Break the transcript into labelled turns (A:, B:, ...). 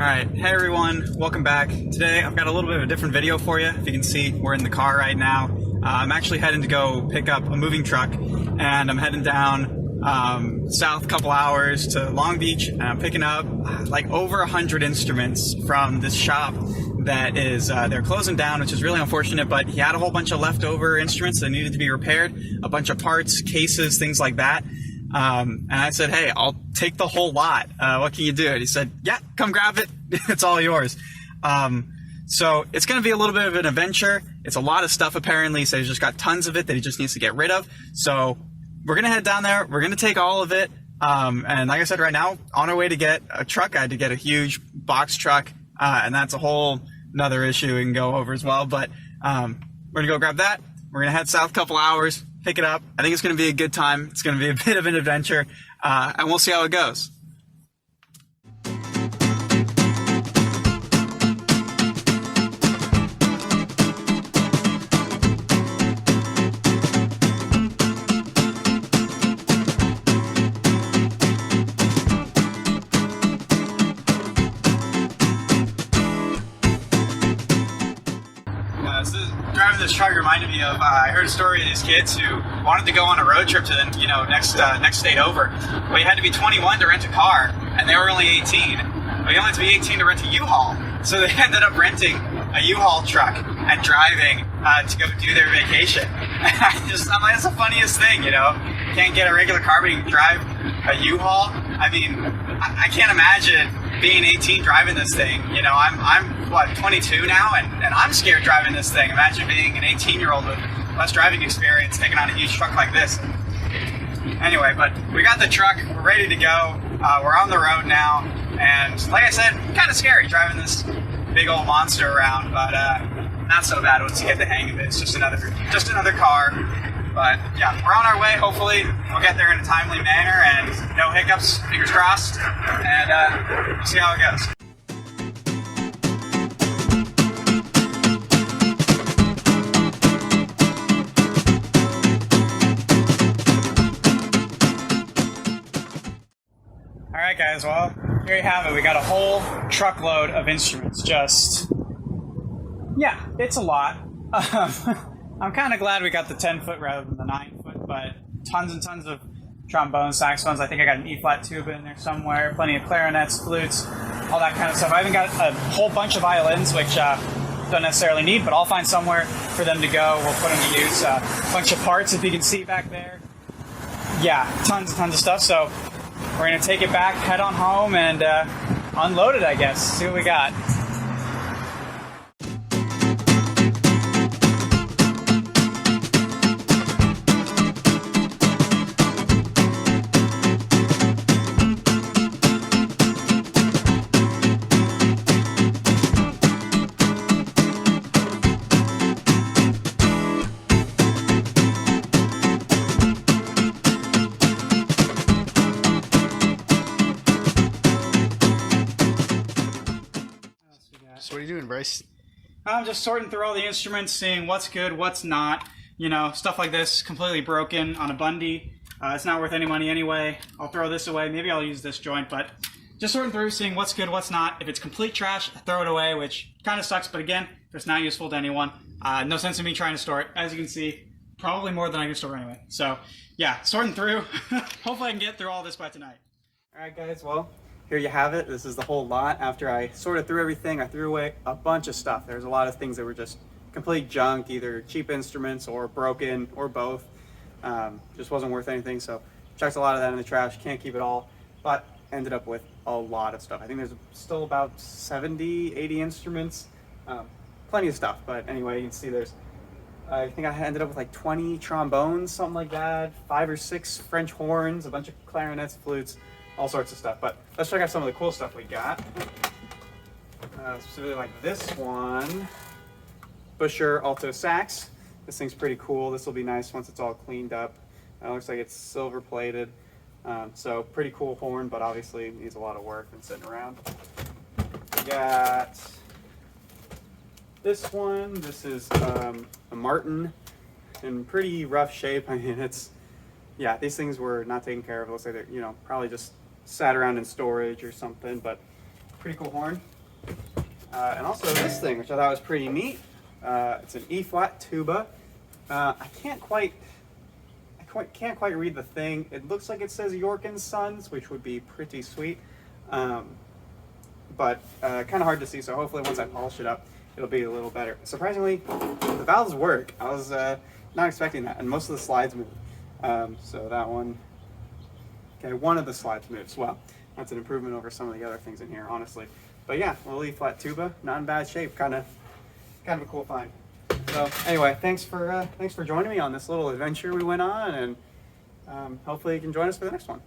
A: Alright, hey everyone, welcome back. Today I've got a little bit of a different video for you. If you can see, we're in the car right now. I'm actually heading to go pick up a moving truck, and I'm heading down south a couple hours to Long Beach, and I'm picking up like over 100 instruments from this shop that is, they're closing down, which is really unfortunate, but he had a whole bunch of leftover instruments that needed to be repaired, a bunch of parts, cases, things like that. And I said, hey, I'll take the whole lot. What can you do? And he said, yeah, come grab it. It's all yours. So it's going to be a little bit of an adventure. It's a lot of stuff, apparently. So he's just got tons of it that he just needs to get rid of. So we're going to head down there. We're going to take all of it. And like I said, right now, on our way to get a truck, I had to get a huge box truck. And that's a whole another issue we can go over as well. But we're going to go grab that. We're going to head south a couple hours. Pick it up. I think it's going to be a good time. It's going to be a bit of an adventure, and we'll see how it goes. Driving this truck reminded me of, I heard a story of these kids who wanted to go on a road trip to the next state over. Well, you had to be 21 to rent a car, and they were only 18. Well, you only had to be 18 to rent a U-Haul. So they ended up renting a U-Haul truck and driving to go do their vacation. I'm like, that's the funniest thing, you know? You can't get a regular car, but you can drive a U-Haul. I mean, I can't imagine being 18 driving this thing. You know, I'm what, 22 now, and I'm scared driving this thing. Imagine being an 18-year-old with less driving experience taking on a huge truck like this. Anyway, but we got the truck, we're ready to go. We're on the road now, and like I said, kind of scary driving this big old monster around, but not so bad once you get the hang of it. It's just another car. But yeah, we're on our way. Hopefully we'll get there in a timely manner and no hiccups, fingers crossed, and we'll see how it goes. Alright guys, well, here you have it. We got a whole truckload of instruments. Yeah, it's a lot. I'm kind of glad we got the 10-foot rather than the 9-foot, but tons and tons of trombones, saxophones. I think I got an E-flat tuba in there somewhere, plenty of clarinets, flutes, all that kind of stuff. I even got a whole bunch of violins, which don't necessarily need, but I'll find somewhere for them to go. We'll put them to use. A bunch of parts, if you can see back there. Yeah, tons and tons of stuff. So we're going to take it back, head on home, and unload it, I guess. See what we got.
B: So what are you doing, Bryce?
A: I'm just sorting through all the instruments, seeing what's good, what's not. You know, stuff like this, completely broken on a Bundy. It's not worth any money anyway. I'll throw this away. Maybe I'll use this joint, but just sorting through, seeing what's good, what's not. If it's complete trash, I throw it away, which kind of sucks, but again, if it's not useful to anyone, no sense in me trying to store it. As you can see, probably more than I can store anyway. So, yeah, sorting through. Hopefully I can get through all this by tonight. Alright guys, well, here you have it. This is the whole lot. After I sorted through everything, I threw away a bunch of stuff. There's a lot of things that were just complete junk, either cheap instruments or broken or both. Just wasn't worth anything, so chucked a lot of that in the trash. Can't keep it all, but ended up with a lot of stuff. I think there's still about 70, 80 instruments. Plenty of stuff, but anyway, you can see I think I ended up with like 20 trombones, something like that, 5 or 6 French horns, a bunch of clarinets, flutes, all sorts of stuff. But let's check out some of the cool stuff we got. Specifically like this one, Buescher alto sax. This thing's pretty cool. This will be nice once it's all cleaned up. It looks like it's silver plated. So pretty cool horn, but obviously needs a lot of work and sitting around. We got this one. This is a Martin in pretty rough shape. I mean, yeah, these things were not taken care of. It looks like they're, probably just sat around in storage or something, but pretty cool horn. And also this thing, which I thought was pretty neat. It's an E-flat tuba. I can't quite read the thing. It looks like it says York and Sons, which would be pretty sweet. But kind of hard to see, so hopefully once I polish it up, it'll be a little better. Surprisingly, the valves work. I was not expecting that, and most of the slides move. So that one, okay, one of the slides moves. Well, that's an improvement over some of the other things in here, honestly. But yeah, little E-flat tuba, not in bad shape. Kind of a cool find. So anyway, thanks for joining me on this little adventure we went on, and hopefully you can join us for the next one.